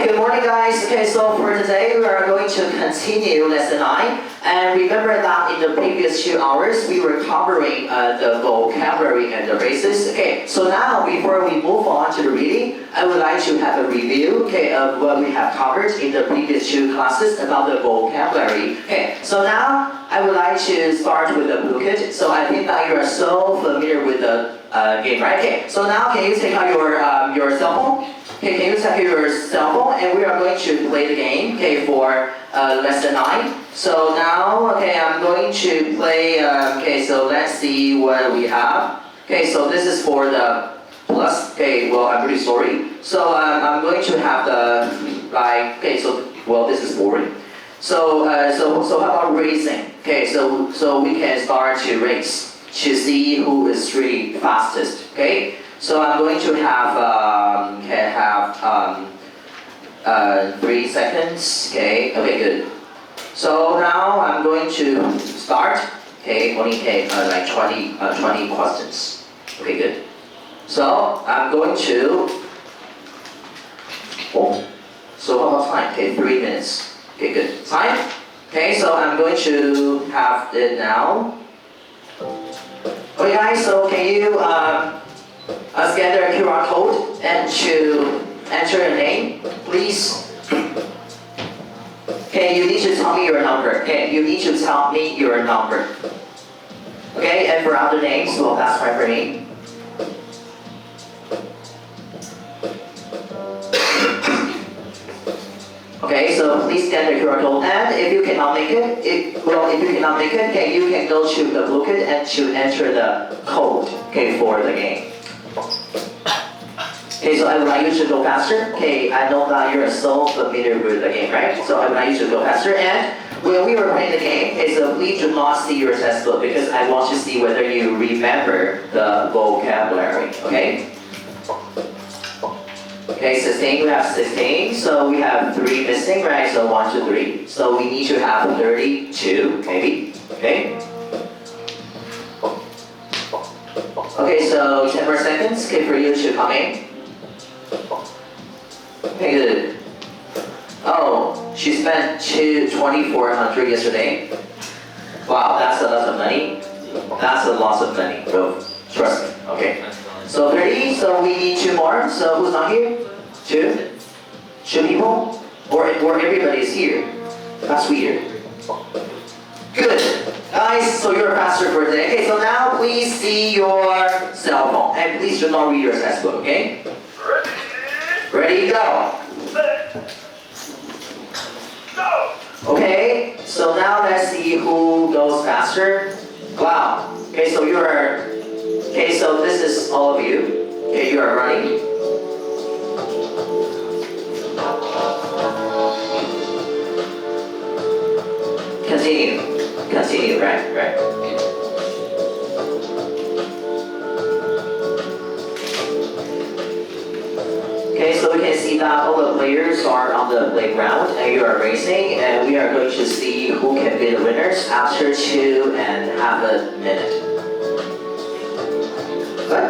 good morning guys. Okay, so for today we are going to continue lesson 9. And remember that in the previous 2 hours we were covering the vocabulary and the phrases. Okay, so now before we move on to the reading, I would like to have a review, okay, of what we have covered in the previous 2 classes about the vocabulary. Okay, so now I would like to start with the booklet. So I think that you are so familiar with the game, right? Okay, so now can you take out your cell phone? Okay, can you take your cell phone and we are going to play the game, okay, for lesson 9. So now, okay, I'm going to play, okay, so let's see what we have. Okay, so this is for the plus, okay, well, I'm really sorry. So I'm going to have the, like, okay, so, well, this is boring. So how about racing? Okay, so we can start to race to see who is really fastest, okay? So I'm going to have 3 seconds. Okay, good. So now I'm going to start. Okay, only take like 20 questions. Okay, good. So I'm going to. Oh, so how much time? Okay, 3 minutes. Okay, good. Time. Okay, so I'm going to have it now. Okay, guys. So can you scan the QR code and to enter your name, please. Okay, you need to tell me your number. Okay, you need to tell me your number. Okay, and for other names, well, that's fine for me. Okay, so please scan the QR code, and if you cannot make it, okay, you can go to the booklet and to enter the code, okay, for the game. Okay, so I would like you to go faster. Okay, I know that you're so familiar with the game, right? So I would like you to go faster. And when we were playing the game, okay, so please do not see your textbook because I want to see whether you remember the vocabulary, okay? Okay, 16, we have 16. So we have 3 missing, right? So 1, 2, 3. So we need to have 32, maybe, okay? Okay, so 10 more seconds, okay, for you to come in. Okay, good. Oh, she spent $2,400 yesterday. Wow, that's a lot of money. That's a lot of money, bro. Trust me. Okay. So 30. So we need 2 more. So who's not here? 2. 2 people. Or everybody is here. That's weird. Good. Guys, so you're faster for today. Okay, so now please see your cell phone. And please do not read your textbook, okay? Ready, go. Okay, so now let's see who goes faster. Wow. Okay, so so this is all of you. Okay, you are running. Continue, right. Okay, so we can see that all the players are on the playground and you are racing, and we are going to see who can be the winners after 2.5 minutes. What?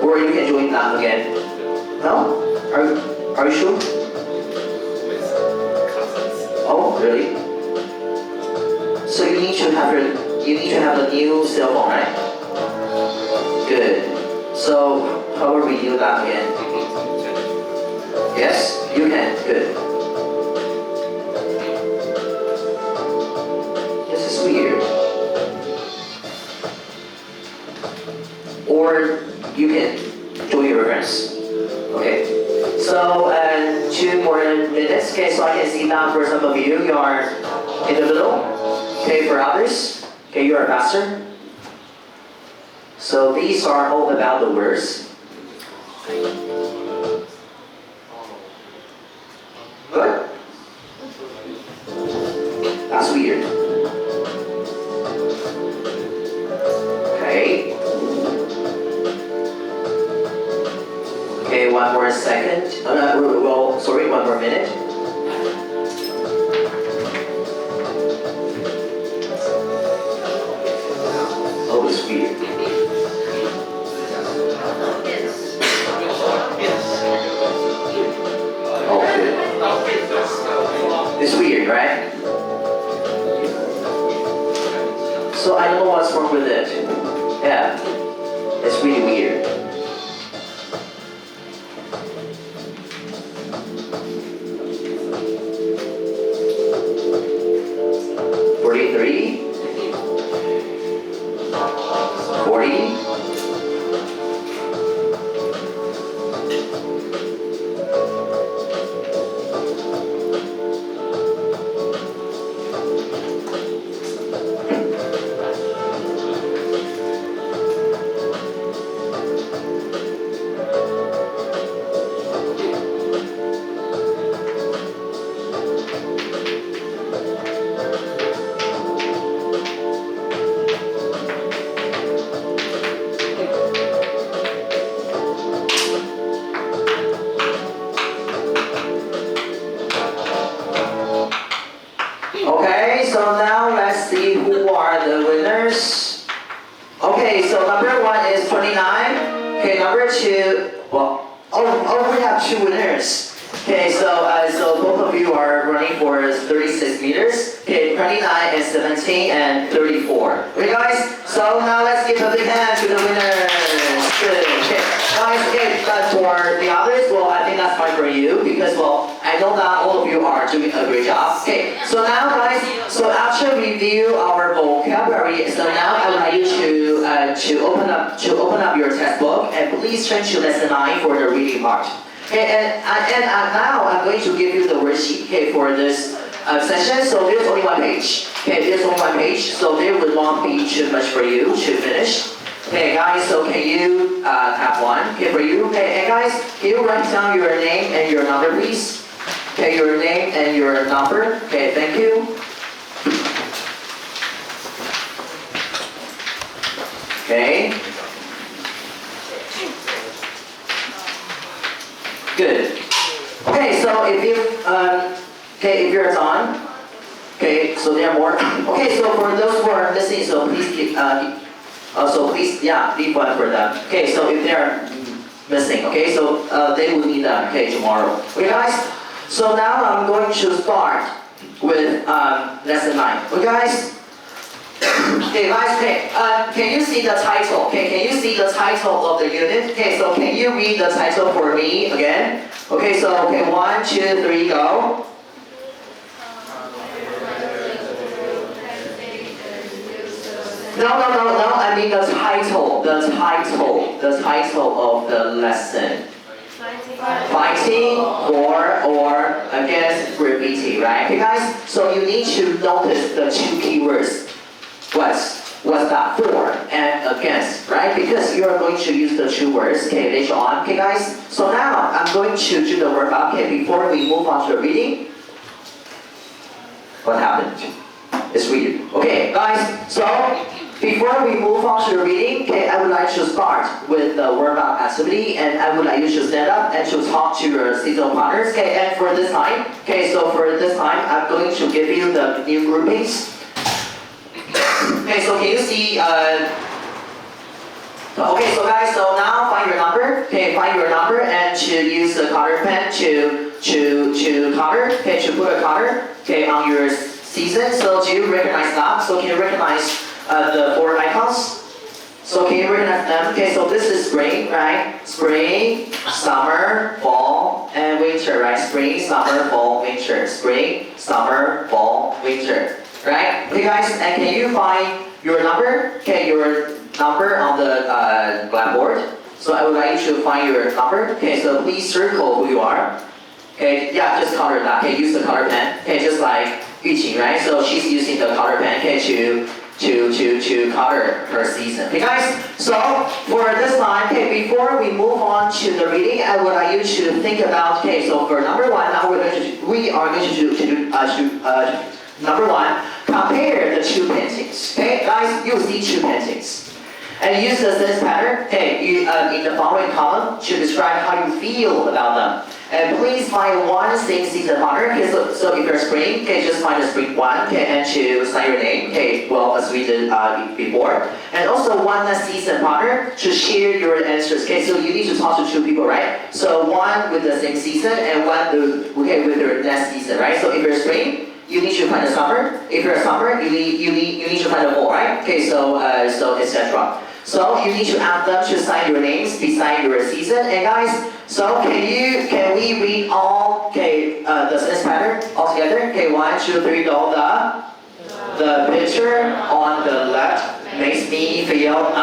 Or you can join that again. No? Are you sure? Oh, really? So you need to have a new cell phone, right? Good. So how will we do that again? Yes, you can. Good. This is weird. Or you can join your friends. Okay. So 2 more minutes. Okay, so I can see that for some of you, you are in the middle. Okay, for others, okay, you are faster. So these are all about the words. Good? That's weird. Okay. Okay, 1 more second. Sorry, 1 more minute. Oh, it's weird. weird, right? So I don't know what's wrong with it. Yeah, it's really weird. Okay, so now let's see who are the winners. Okay, so number 1 is 29. Okay, number 2, well, we have 2 winners. Okay, so both of you are running for 36 meters. Okay, 29 and 17 and 34. Okay, guys, so now let's give a big hand to the winners. Good. Okay, guys, okay, for the others, well, I think that's fine for you because, well, I know that all of you are doing a great job. Okay, so now, guys, so after review our vocabulary, so now I would like you to open up your textbook and please turn to lesson 9 for the reading part. Okay, and now I'm going to give you the worksheet, okay, for this session. So there's only 1 page. Okay, there's only 1 page, so there will not be too much for you to finish. Okay, guys, so can you have 1? Okay, for you. Okay, and guys, can you write down your name and your number, please? Okay, your name and your number. Okay, thank you. Okay. Good. Okay, so if you're done, okay, so there are more. Okay, so for those who are missing, so please leave 1 for them. Okay, so if they're missing, okay, so they will need them, okay, tomorrow. Okay, guys. So now I'm going to start with lesson 9. Okay, guys. Okay, guys. Okay. Can you see the title? Okay, can you see the title of the unit? Okay, so can you read the title for me again? Okay, so 1, 2, 3, go. No. I mean the title of the lesson. Fighting or against graffiti, right? Okay, guys. So you need to notice the 2 keywords. What's that for and against, right? Because you are going to use the 2 words, okay, later on, okay, guys. So now I'm going to do the workout. Okay, before we move on to the reading. What happened? It's weird. Okay, guys. So before we move on to the reading, okay, I would like to start with the workout activity, and I would like you to stand up and to talk to your seasonal partners. Okay, and for this time, I'm going to give you the new groupings. Okay, so can you see? Okay, so guys, so now find your number. Okay, find your number and to use the color pen to color. Okay, to put a color. Okay, on your season. So do you recognize that? So can you recognize the 4 icons? So can you recognize them? Okay, so this is spring, right? Spring, summer, fall, and winter, right? Spring, summer, fall, winter. Spring, summer, fall, winter. Right? Okay, guys, and can you find your number? Okay, your number on the blackboard. So I would like you to find your number. Okay, so please circle who you are. Okay, yeah, just color that. Okay, use the color pen. Okay, just like Yuqing, right? So she's using the color pen. Okay, to color her season. Okay, guys. So for this time, okay, before we move on to the reading, I would like you to think about. Okay, so for number 1, now we are going to do number 1, compare the 2 paintings. Okay, guys, you see 2 paintings. And use the sentence pattern, okay, in the following column to describe how you feel about them. And please find 1 same season partner. Okay, so if you're spring, okay, just find the spring 1, okay, and to sign your name, okay, well, as we did before. And also 1 next season partner to share your answers. Okay, so you need to talk to 2 people, right? So 1 with the same season and 1 with your next season, right? So if you're spring, you need to find a summer. If you're a summer, you need to find a fall, right? Okay, so etc. So you need to ask them to sign your names beside your season. And guys, so can we read all the sentence pattern all together? Okay, 1, 2, 3, go. The picture on the left makes me feel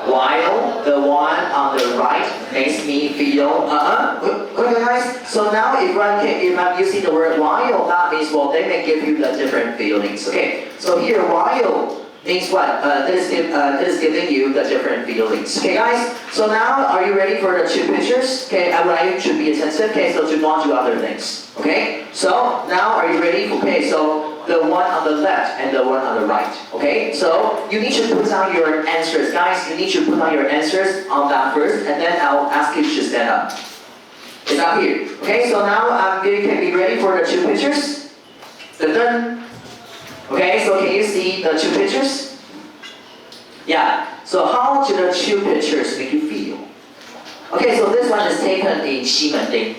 while the one on the right makes me feel Okay guys, so now if I'm using the word while, that means well they may give you the different feelings. Okay, so here while means what? This is giving you the different feelings. Okay guys, so now are you ready for the 2 pictures? Okay, I would like you to be attentive. Okay, so do not do other things. Okay, so now are you ready? Okay, so the one on the left and the one on the right. Okay, so you need to put down your answers. Guys, you need to put down your answers on that first, and then I'll ask you to stand up. It's up here. Okay, so now can be ready for the 2 pictures? Dun-dun. Okay, so can you see the 2 pictures? Yeah, so how do the 2 pictures make you feel? Okay, so this one is taken in Ximending.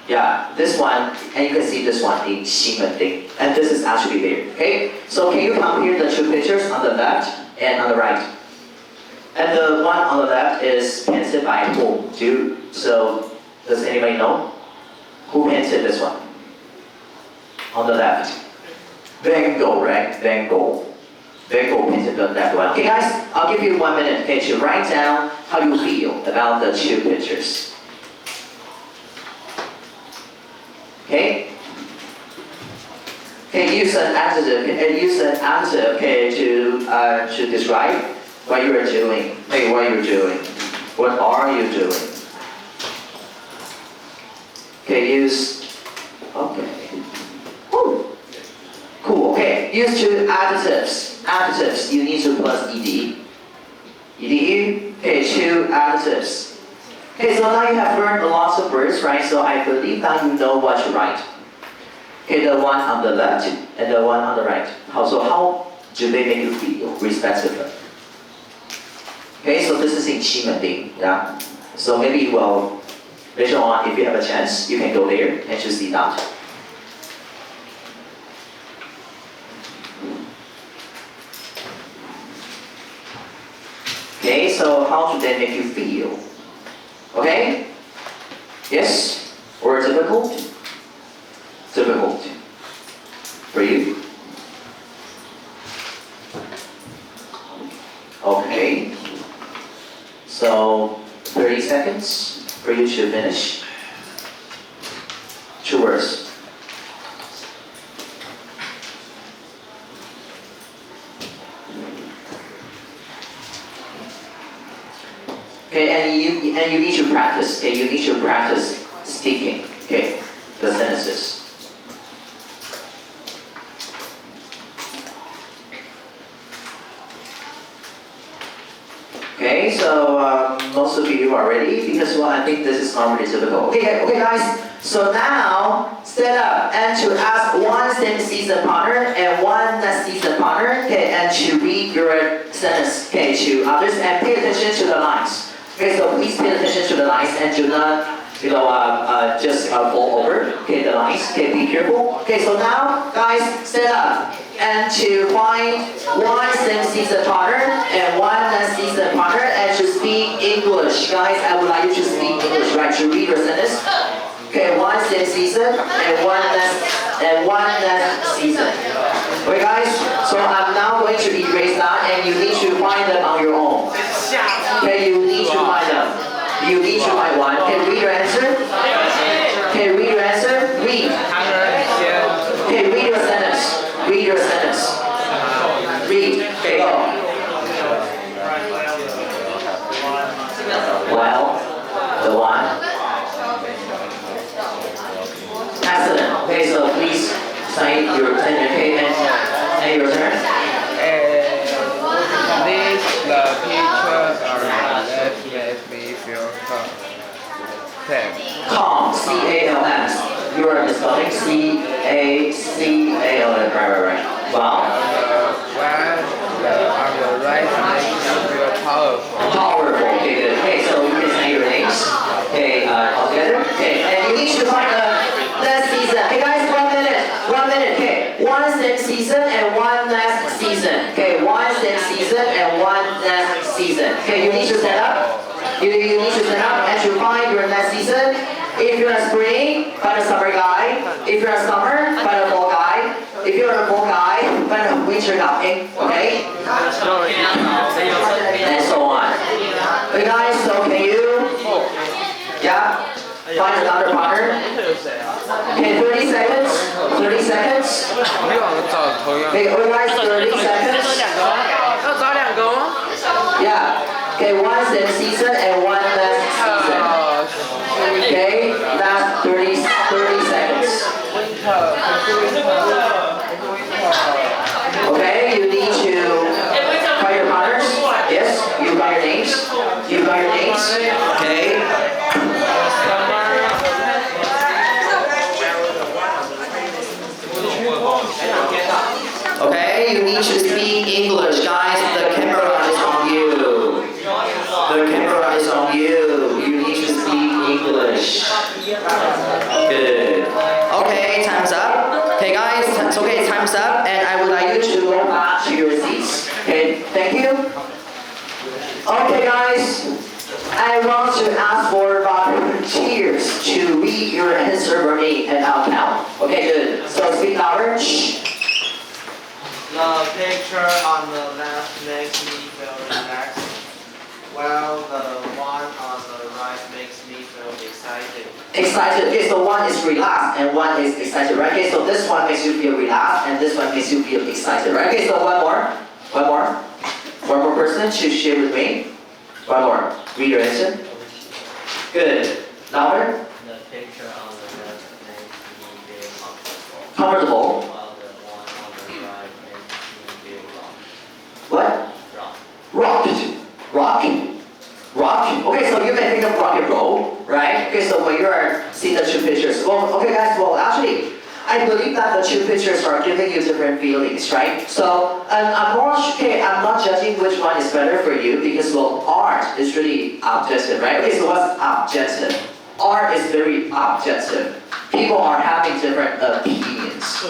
Yeah, this one, and you can see this one in Ximending. And this is actually there. Okay, so can you compare the 2 pictures on the left and on the right? And the one on the left is painted by who? So, does anybody know? Who painted this one? On the left. Van Gogh, right? Van Gogh. Van Gogh painted that one. Okay guys, I'll give you 1 minute to write down how you feel about the 2 pictures. Okay? Okay, use an adjective. Okay, to describe what you are doing. Hey, what you're doing. What are you doing? Okay, use. Okay. Woo. Cool. Okay, use 2 adjectives. Adjectives. You need to plus ed. Edu. Okay, 2 adjectives. Okay, so now you have learned a lot of words, right? So I believe that you know what to write. Okay, the one on the left and the one on the right. So how do they make you feel, respectively? Okay, so this is in Ximending, yeah? So maybe, well, later on, if you have a chance, you can go there and just see that. Okay, so how do they make you feel? Okay? Yes? Or difficult? Difficult. For you? Okay. So, 30 seconds for you to finish. 2 words. Okay, and you need to practice. Okay, you need to practice speaking. Okay, the sentences. Okay, so most of you are ready because well, I think this is not really difficult. Okay, guys. So now stand up and to ask one same season partner and one next season partner. Okay, and to read your sentence. Okay, to others and pay attention to the lines. Okay, so please pay attention to the lines and do not, just fall over. Okay, the lines. Okay, be careful. Okay, so now, guys, stand up and to find one same season partner and one non-season partner and to speak English. Guys, I would like you to speak English, right? To read your sentence. Okay, one same season and one non-season. Okay, guys. So I'm now going to erase that, and you need to find them on your own. Okay, you need to find them. You need to find one. Can you read your answer? Okay, read your answer. Read. Okay, read your sentence. Read your sentence. Read. Okay, go. Well, the one. Excellent. Okay, so please sign your tenure. Okay, and your turn. The pictures are left make me feel calm. Calm, C-A-L-M. You are misspelling C-A-C-A-L-M. Right. Well. When on the right makes me feel powerful. Powerful. Okay, good. Okay, so you can say your names. Okay, all together. Okay, and you need to find the season. Hey guys, 1 minute. 1 minute. Okay. need to stand up and to find your next season. If you're a spring, find a summer guy. If you're a summer, find a fall guy. If you're a fall guy, find a winter guy. Okay? And so on. Okay, guys, so can you? Yeah? Find another partner. Okay, 30 seconds. 30 seconds. 没有找同样。 Okay, organize 30 seconds. 要找两个吗？ Yeah. Okay, one this season and one next season. Okay, last 30 seconds. Okay, you need to write your partners. Yes, you write your names. You write your names. Okay. Okay, you need to speak English, guys. The camera is on you. The camera is on you. You need to speak English. Good. Okay, time's up. Okay, guys. Okay, time's up, and I would like you to go back to your seats. Okay, thank you. Okay, guys. I want to ask for volunteers to read your answer for me, and I'll count. Okay, good. So speak louder. Shh. The picture on the left makes me feel relaxed, while the one on the right makes me feel excited. Excited. Okay, so one is relaxed and one is excited, right? Okay, so this one makes you feel relaxed and this one makes you feel excited, right? Okay, so one more person to share with me. One more. Read your answer. Good. Louder. The picture on the left makes me feel comfortable, Comfortable. while the one on the right makes me feel What? rock. Rock. Okay, so you may think of rock and roll, right? Okay, so when you are seeing the two pictures, well, okay, guys, well, actually, I believe that the two pictures are giving you different feelings, right? So, I'm not judging which one is better for you because, well, art is really objective, right? Okay, so what's objective? Art is very objective. People are having different opinions.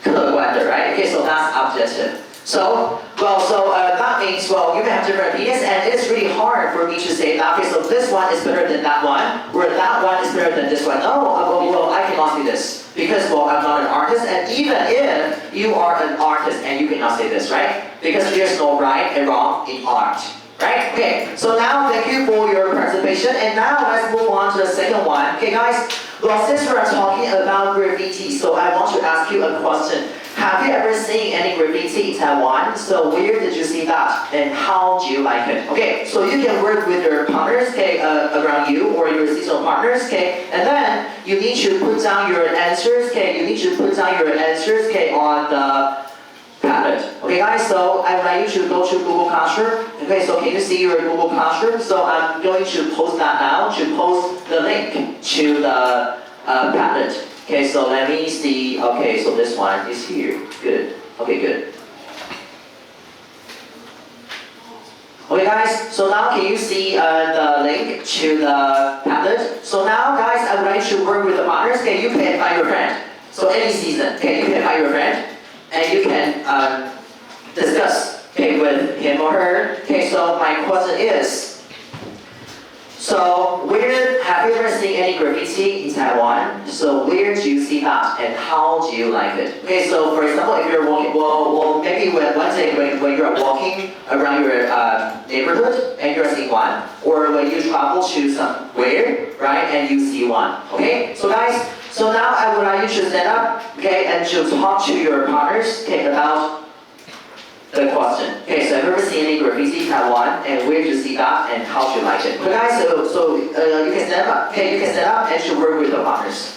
客观的, right? Okay, so that's objective. So that means, well, you may have different opinions, and it's really hard for me to say that, okay, so this one is better than that one, or that one is better than this one. No, well, I cannot say this, because, well, I'm not an artist, and even if you are an artist, and you cannot say this, right? Because there's no right and wrong in art. Right? Okay, so now thank you for your participation, and now let's move on to the second one. Okay, guys, well, since we're talking about graffiti, so I want to ask you a question. Have you ever seen any graffiti in Taiwan? So where did you see that, and how do you like it? Okay, so you can work with your partners, okay, around you, or your seasonal partners, okay, and then you need to put down your answers, okay, okay, on the palette. Okay, guys, so I would like you to go to Google Classroom. Okay, so can you see your Google Classroom? So I'm going to post that now, to post the link to the palette. Okay, so let me see. Okay, so this one is here. Good. Okay, good. Okay, guys, so now can you see the link to the tablet? So now, guys, I would like to work with the partners. Okay, you can invite your friend. So any season, okay, you can invite your friend, and you can discuss, okay, with him or her. Okay, so my question is, so have you ever seen any graffiti in Taiwan? So where do you see that, and how do you like it? Okay, so for example, if you're walking, well maybe one day when you're walking around your neighborhood and you're seeing one, or when you travel to somewhere, right, and you see one. Okay, so guys, so now I would like you to stand up, okay, and to talk to your partners, okay, about the question. Okay, so have you ever seen any graffiti in Taiwan, and where did you see that, and how do you like it? So guys, so you can stand up. Okay, you can stand up and to work with the partners.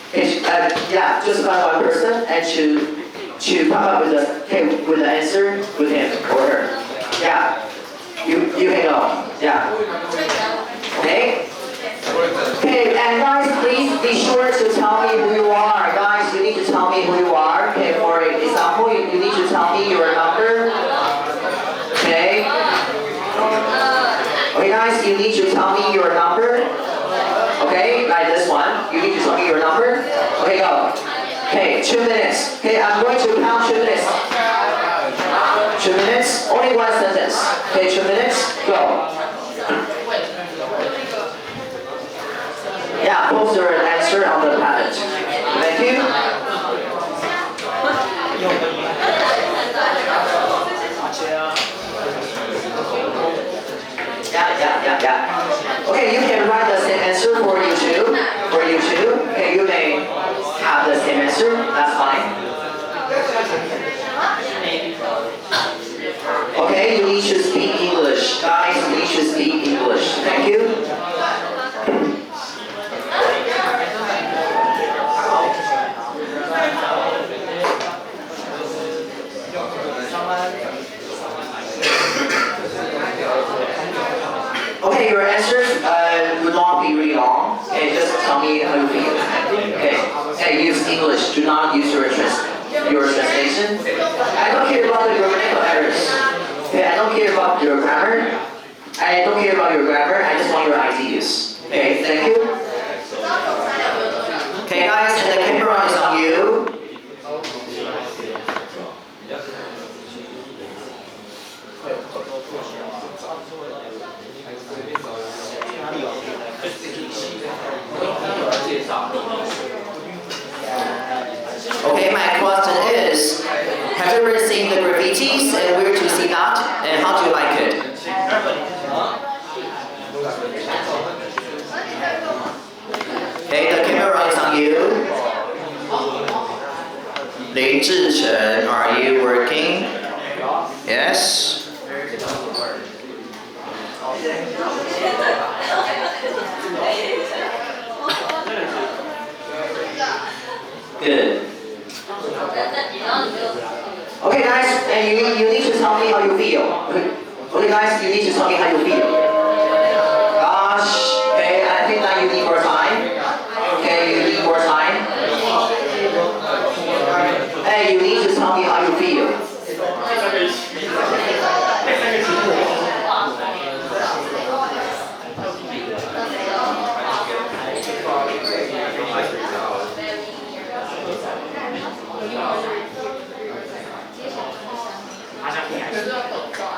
Okay, yeah, just find one person and to come up with the answer with him or her. Yeah, you can go. Yeah. Okay. Okay, and guys, please be sure to tell me who you are. Guys, you need to tell me who you are. Okay, for example, you need to tell me your number. Okay. Okay, guys, you need to tell me your number. Okay, like this one. You need to tell me your number. Okay, go. Okay, 2 minutes. Okay, I'm going to count 2 minutes. 2 minutes, only one sentence. Okay, 2 minutes, go. post your answer on the packet. Thank you. Yeah. Okay, you can write the same answer for you too. Okay, you may have the same answer. That's fine. Okay, you need to speak English. Guys, you need to speak English. Thank you. Okay, your answers will not be really long. Okay, just tell me how you feel. Okay, use English. Do not use your translation. I don't care about the grammatical errors. Okay, I don't care about your grammar. I don't care about your grammar. I just want your ideas. Okay, thank you. Okay, guys, and the camera is on you. Okay, my question is, have you ever seen the graffitis and where do you see that and how do you like it? Okay, the camera is on you. Li Zhichen, are you working? Yes. Good. Okay, guys, and you need to tell me how you feel. Okay, guys, you need to tell me how you feel. Gosh, okay, I think that you need more time. Okay, you need more time. Hey, you need to tell me how you feel.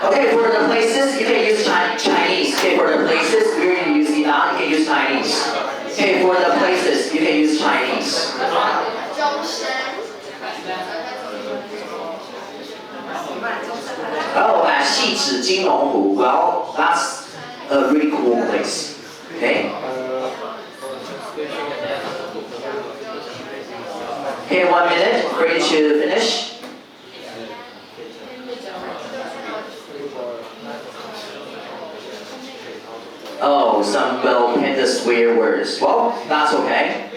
Okay, for the places, you can use Chinese. Okay, for the places, we're going to use Iran, you can use Chinese. Okay, for the places, you can use Chinese. Oh, at 汐止金龙湖. Well, that's a really cool place. Okay. Okay, 1 minute for you to finish. Oh, some will tend to swear words. Well, that's okay.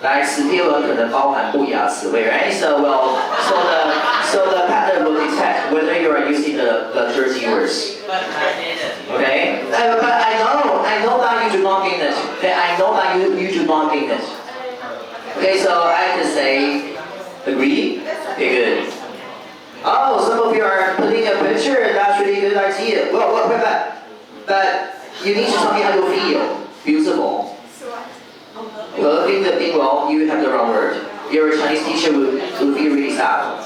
来，词篇文可能包含不雅词汇 right? So the pattern will detect whether you are using the dirty words. Okay? But I know that you do not mean it. Okay, I know that you do not mean it. Okay, so I can say, agree? Okay, good. Oh, some of you are putting a picture. That's really good idea. Well, but you need to tell me how you feel. Beautiful. Well, you have the wrong word. Your Chinese teacher would feel really sad.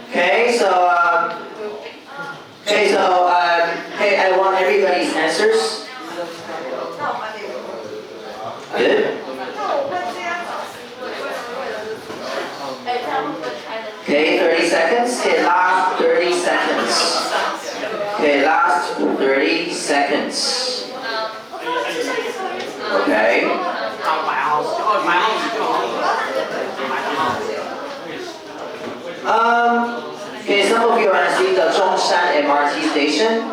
Okay, so I want everybody's answers. Good. Okay, 30 seconds. Okay, last 30 seconds. Okay, last 30 seconds. Okay. Okay, some of you are seeing the Zhongshan MRT station.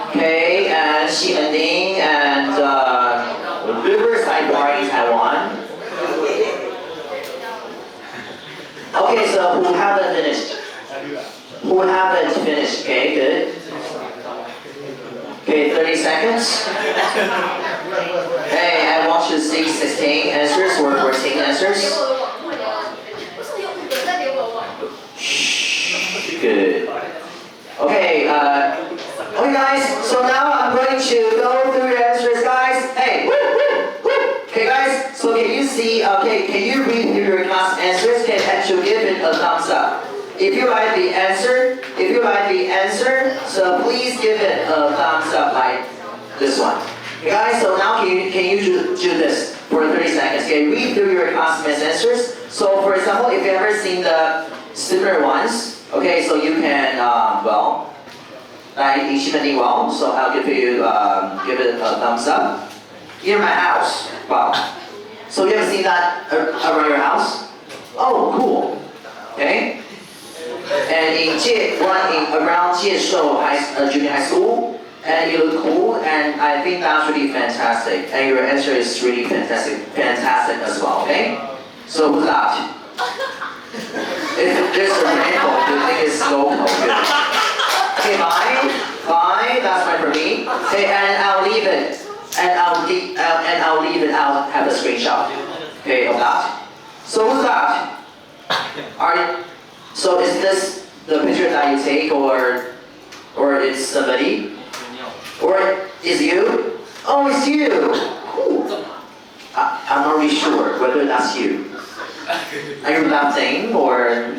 Okay, and Xianing and Riverside Bar in Taiwan. Okay, so who haven't finished? Who haven't finished? Okay, good. Okay, 30 seconds. Hey, I want you to see 16 answers or 14 answers. Good. Okay, okay guys, so now I'm going to go through your answers, guys. Hey, okay guys, so can you see, can you read through your class answers? And you give it a thumbs up. If you like the answer, so please give it a thumbs up like this one. Okay, guys, so now can you do this for 30 seconds? Okay, read through your classmates' answers. So for example, if you ever seen the similar ones, okay, so you can, well, like well, so I'll give you, give it a thumbs up. Near my house, wow. So you ever seen that around your house? Oh, cool. Okay. And around Jieshou Junior High School, and you look cool, and I think that's really fantastic. And your answer is really fantastic as well. Okay. So who's that? If there's a rainbow, do you think it's local? Okay, fine, that's fine for me. Okay, and I'll leave it. I'll have a screenshot. Okay, of that. So who's that? So is this the picture that you take, or it's somebody? Or is you? Oh, it's you. Cool. I'm not really sure whether that's you. Are you that thing, or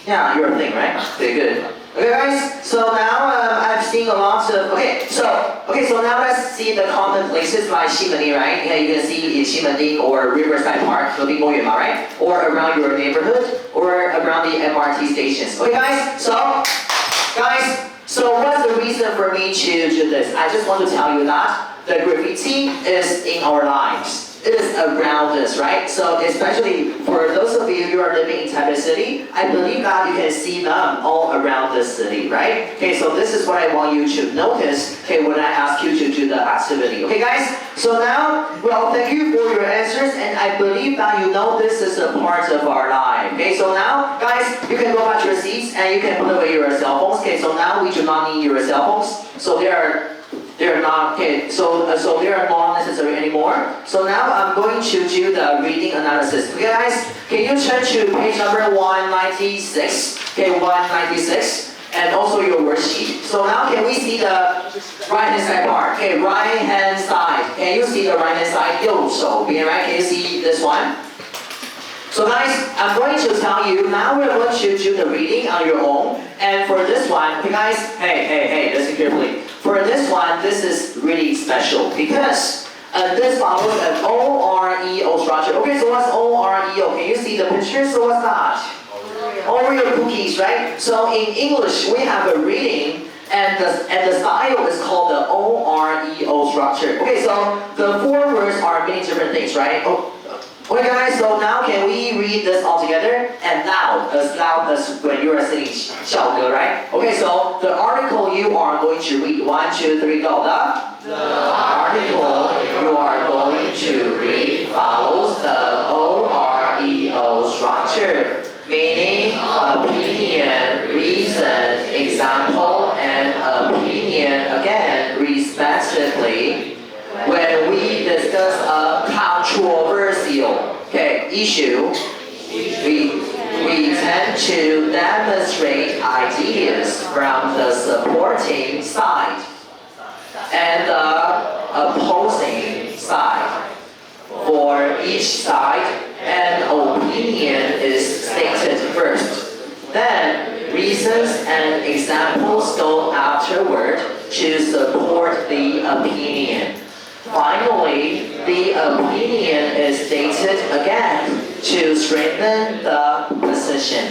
yeah, you're a thing, right? Okay, good. Okay, guys. So now I've seen a lot of. Okay, so now let's see the common places like Ximending, right? Okay, you can see in Ximending or Riverside Park, right? Or around your neighborhood, or around the MRT stations. Okay, guys. So what's the reason for me to do this? I just want to tell you that the graffiti is in our lives. It is around us, right? So especially for those of you who are living in Taipei City, I believe that you can see them all around the city, right? Okay, so this is what I want you to notice, okay, when I ask you to do the activity. Okay, guys? So now, well, thank you for your answers, and I believe that you know this is a part of our life. Okay, so now, guys, you can go back to your seats and you can put away your cell phones. Okay, so now we do not need your cell phones. So they're not, okay, so they are not necessary anymore. So now I'm going to do the reading analysis. Okay, guys, can you turn to page number 196? Okay, 196, and also your worksheet. So now can we see the right-hand side part? Okay, right-hand side. Can you see the right-hand side? 右手边, right? Can you see this one? So guys, I'm going to tell you, now we're going to do the reading on your own. And for this one, okay guys, hey, listen carefully. For this one, this is really special because this follows an OREO structure. Okay, so what's OREO? Can you see the picture? So what's that? Oreo cookies, right? So in English, we have a reading and the style is called the OREO structure. Okay, so the four words are many different things, right? Okay guys, so now can we read this all together? And loud as when you are singing 校歌, right? Okay, so the article you are going to read, 1, 2, 3, go. The article you are going to read follows the OREO structure, meaning opinion, reason, example, and opinion again, respectively. When we discuss a controversial issue, we tend to demonstrate ideas from the supporting side and the opposing side. For each side, an opinion is stated first. Then, reasons and examples go afterward to support the opinion. Finally, the opinion is stated again to strengthen the position.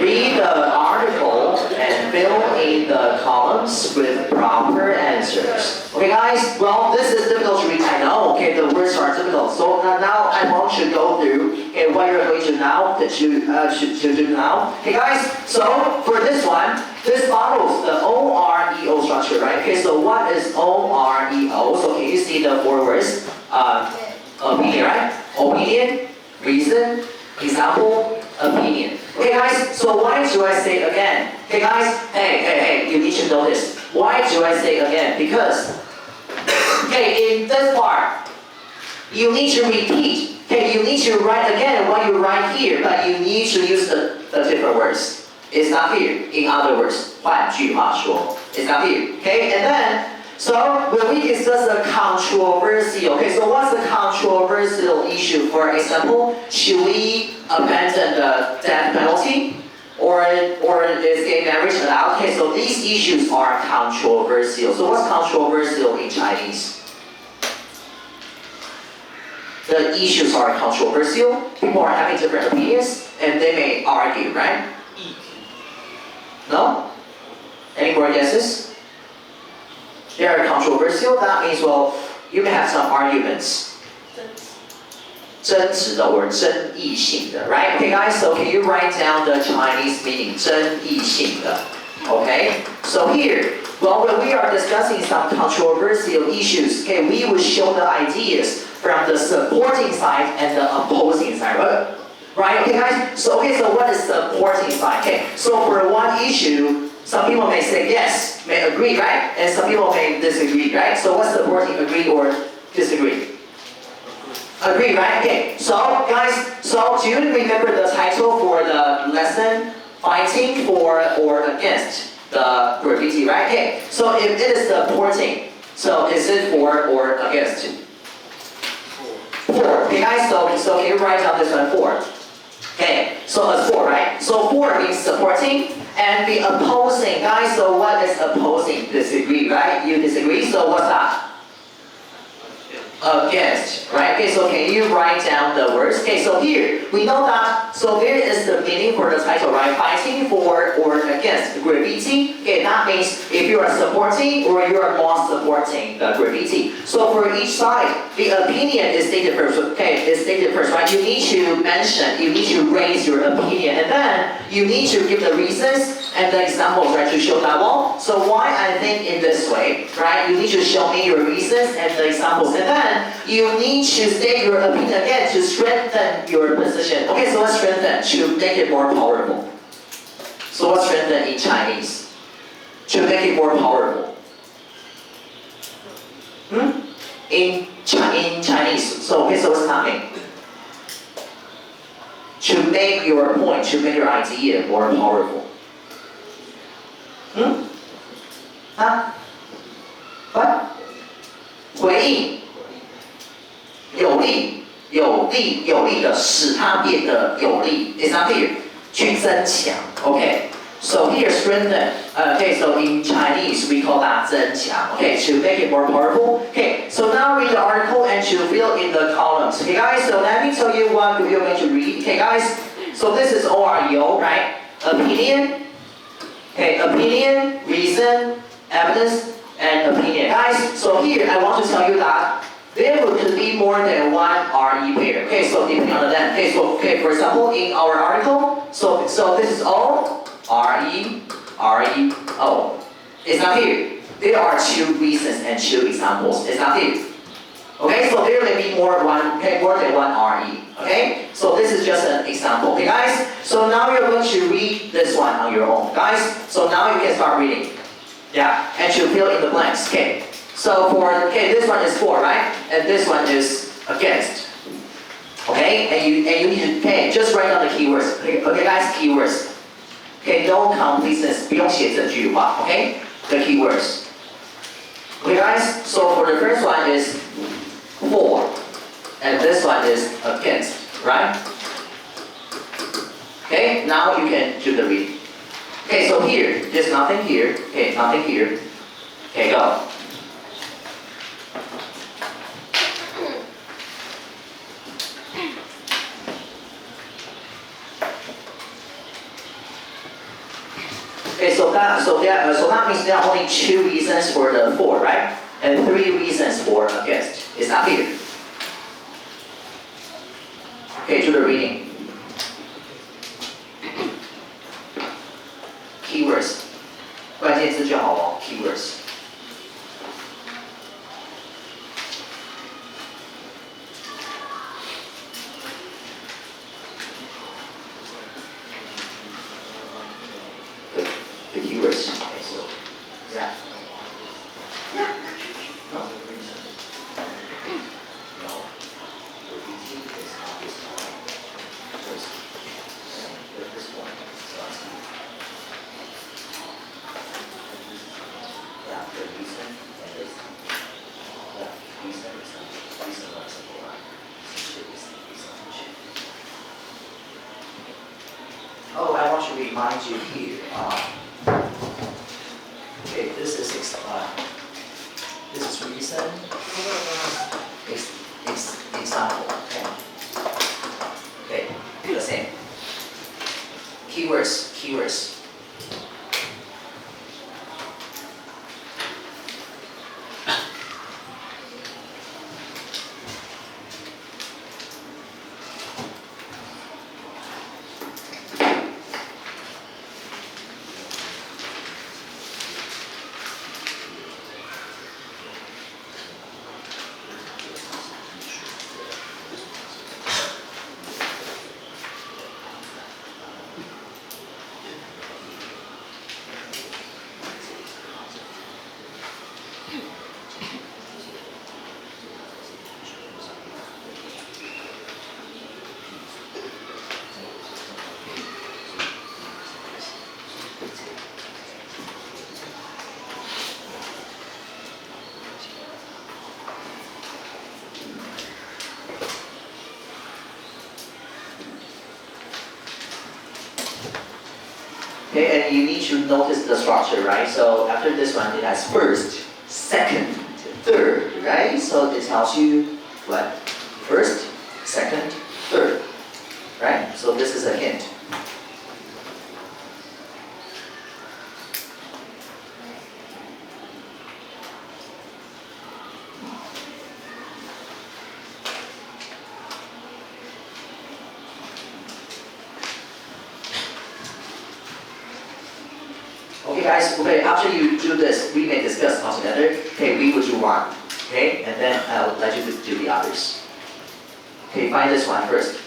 Read the article and fill in the columns with proper answers. Okay guys, well this is difficult to read, I know, okay, the words are difficult. So now I want you to go through what you're going to now, to do now. Okay guys, so for this one, this follows the OREO structure, right? Okay, so what is OREO? So can you see the four words? Opinion, right? Opinion, reason, example, opinion. Okay guys, so why do I say again? Okay guys, hey, you need to know this. Why do I say again? Because, okay, in this part, you need to repeat. Okay, you need to write again what you write here, but you need to use the different words. It's not here. In other words, 换句话说, it's not here. Okay, and then, so when we discuss a controversial, okay, so what's the controversial issue? For example, should we abandon the death penalty? Or is gay marriage allowed? Okay, so these issues are controversial. So what's controversial in Chinese? the issues are controversial, people are having different opinions, and they may argue, right? No? Any more guesses? They are controversial, that means, well, you may have some arguments. 争执的 or 争议性的 right? Okay guys, so can you write down the Chinese meaning? 争议性的 Okay? So here, well, when we are discussing some controversial issues, okay, we will show the ideas from the supporting side and the opposing side, right? Okay guys, so what is the supporting side? Okay, so for one issue, some people may say yes, may agree, right? And some people may disagree, right? So what's supporting, agree or disagree? Agree, right? Okay, so guys, so do you remember the title for the lesson? Fighting for or against the graffiti, right? Okay, so if it is supporting, so is it for or against? For. Okay guys, so can you write down this one, for? Okay, so it's for, right? So for means supporting and the opposing. Guys, so what is opposing? Disagree, right? You disagree, so what's that? Against, right? Okay, so can you write down the words? Okay, so here, we know that, so here is the meaning for the title, right? Fighting for or against graffiti. Okay, that means if you are supporting or you are not supporting the graffiti. So for each side, the opinion is stated first, okay, is stated first, right? You need to mention, you need to raise your opinion, and then you need to give the reasons and the examples, right, to show that, well, so why I think in this way, right? You need to show me your reasons and the examples, and then you need to state your opinion again to strengthen your position. Okay, so what's strengthen? To make it more powerful. So what's strengthen in Chinese? To make it more powerful. In Chinese. So okay, so what's that mean? To make your point, to make your idea more powerful. Huh? What? 回应。有力的使它变得有力 It's not here 去增强 Okay So here strengthen Okay so in Chinese we call that 增强 Okay to make it more powerful Okay so now read the article and to fill in the columns Okay guys so let me tell you what we are going to read Okay guys so this is OREO right Opinion Okay opinion reason evidence and opinion Guys so here I want to tell you that there could be more than one RE pair. Okay, so depending on the length. Okay, so for example, in our article, so this is O, RE, O. It's not here. There are two reasons and two examples. It's not here. Okay, so there may be more than one RE. Okay, so this is just an example. Okay, guys. So now you're going to read this one on your own, guys. So now you can start reading. Yeah, and to fill in the blanks. Okay. So this one is for, right? And this one is against. Okay? And you need to, just write down the keywords. Okay, guys, keywords. Okay, no completeness, 不用写整句话, okay? The keywords. Okay, guys, so for the first one is for, and this one is against, right? Okay, now you can do the reading. Okay, so here, there's nothing here. Okay, nothing here. Okay, go. Okay, so that means there are only two reasons for the for, right? And three reasons for against. It's not here. Okay, do the reading. Keywords. 关键字就好了 keywords. The keywords. Okay, so yeah. No. No. The reading is not this one. This one. Yeah, the reason and this. The reason is not simple line. Oh, I want to remind you here. Okay, this is reason. Example. keywords. Okay, and you need to notice the structure, right? So after this one, it has first, second, third, right? So it tells you what? First, second, third, right? So this is a hint. Okay guys, okay, after you do this, we may discuss all together. Okay, we will do one. Okay, and then I'll let you do the others. Okay, find this one first.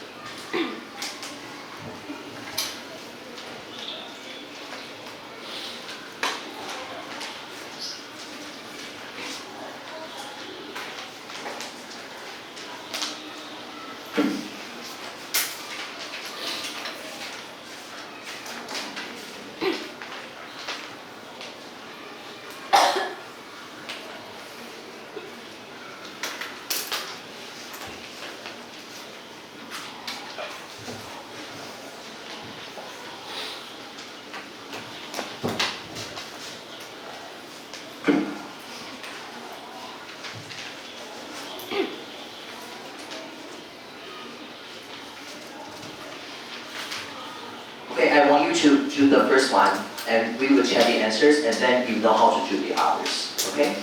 Okay, I want you to do the first one, and we will check the answers, and then you know how to do the others. Okay?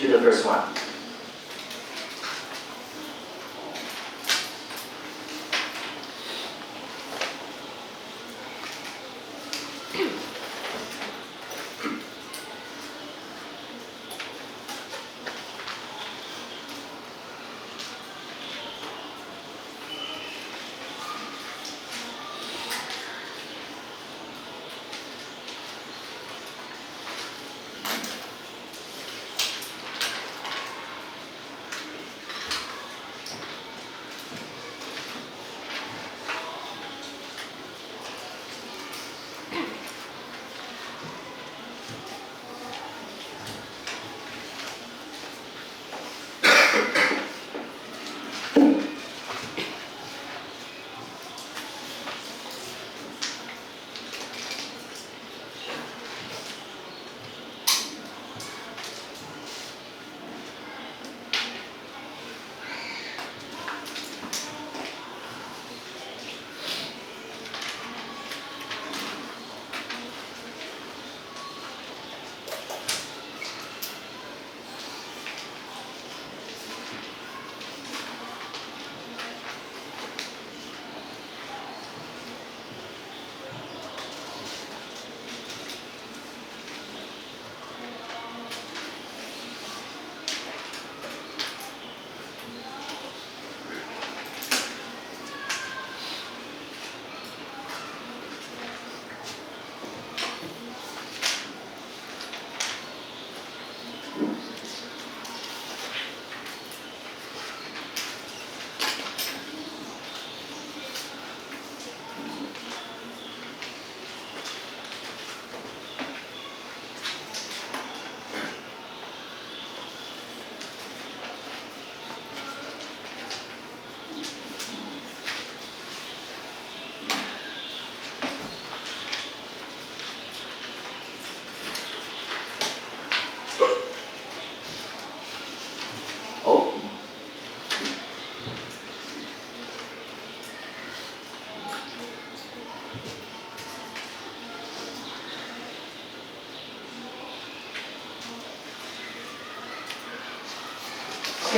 Do the first one.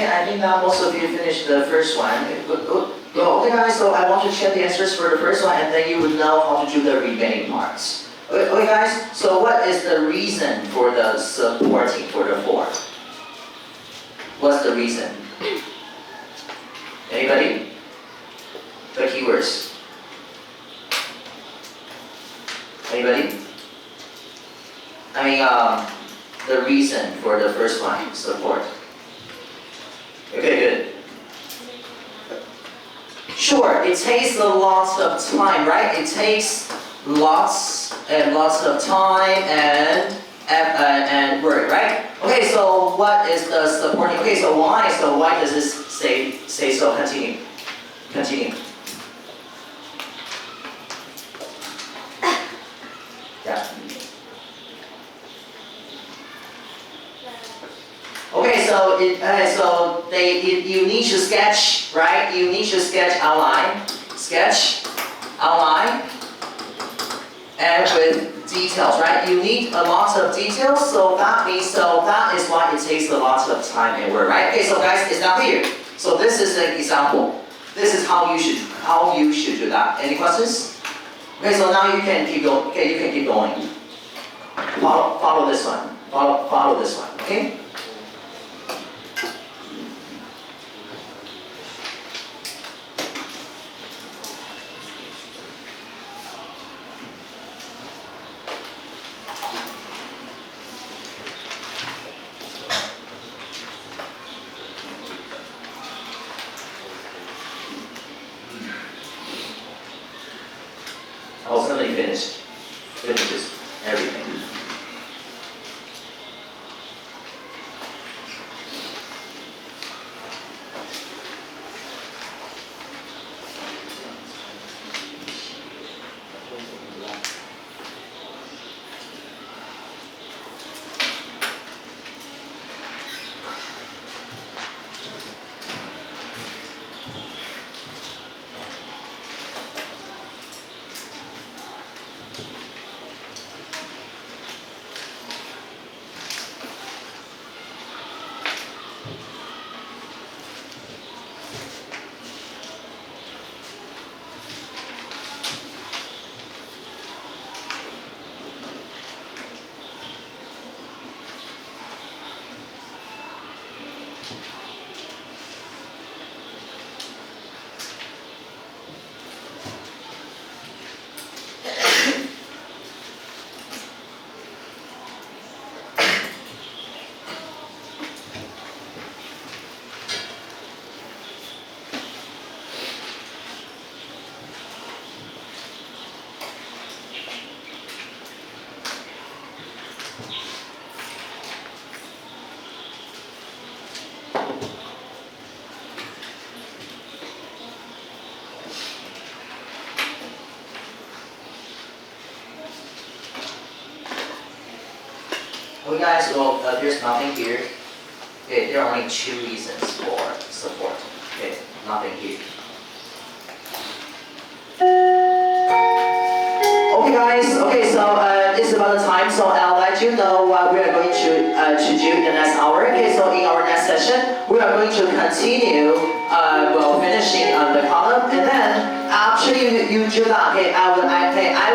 Okay, I think now most of you finished the first one. Okay guys, so I want to check the answers for the first one and then you will know how to do the remaining parts. Okay guys, so what is the reason for the supporting for the for? What's the reason? Anybody? The keywords. Anybody? I mean, the reason for the first one, support. Okay, good. Sure, it takes a lot of time, right? It takes lots and lots of time and work, right? Okay, so what is the supporting? Okay, so why? So why does this say so? Continue. Continue. Yeah. Okay, so you need to sketch, right? You need to sketch outline, and with details, right? You need a lot of details, so that is why it takes a lot of time and work, right? Okay, so guys, it's not clear. So this is an example. This is how you should do that. Any questions? Okay, so now you can keep going. Okay, you can keep going. Follow this one. Follow this one. Okay. Ultimately finishes everything. Okay guys, well, there's nothing here. Okay, there are only 2 reasons for support. Okay, nothing here. Okay guys, okay, so it's about the time, so I'll let you know what we are going to do in the next hour. Okay, so in our next session, we are going to continue, finishing the column, and then after you do that, okay, I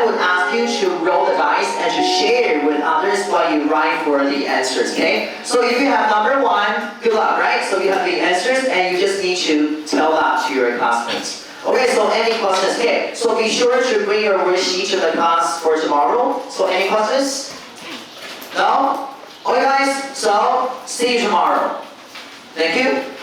would ask you to roll the dice and to share with others what you write for the answers, okay? So if you have number 1, good luck, right? So you have the answers, and you just need to tell that to your classmates. Okay, so any questions? Okay, so be sure to bring your worksheet to the class for tomorrow. So any questions? No? Okay guys, so see you tomorrow. Thank you.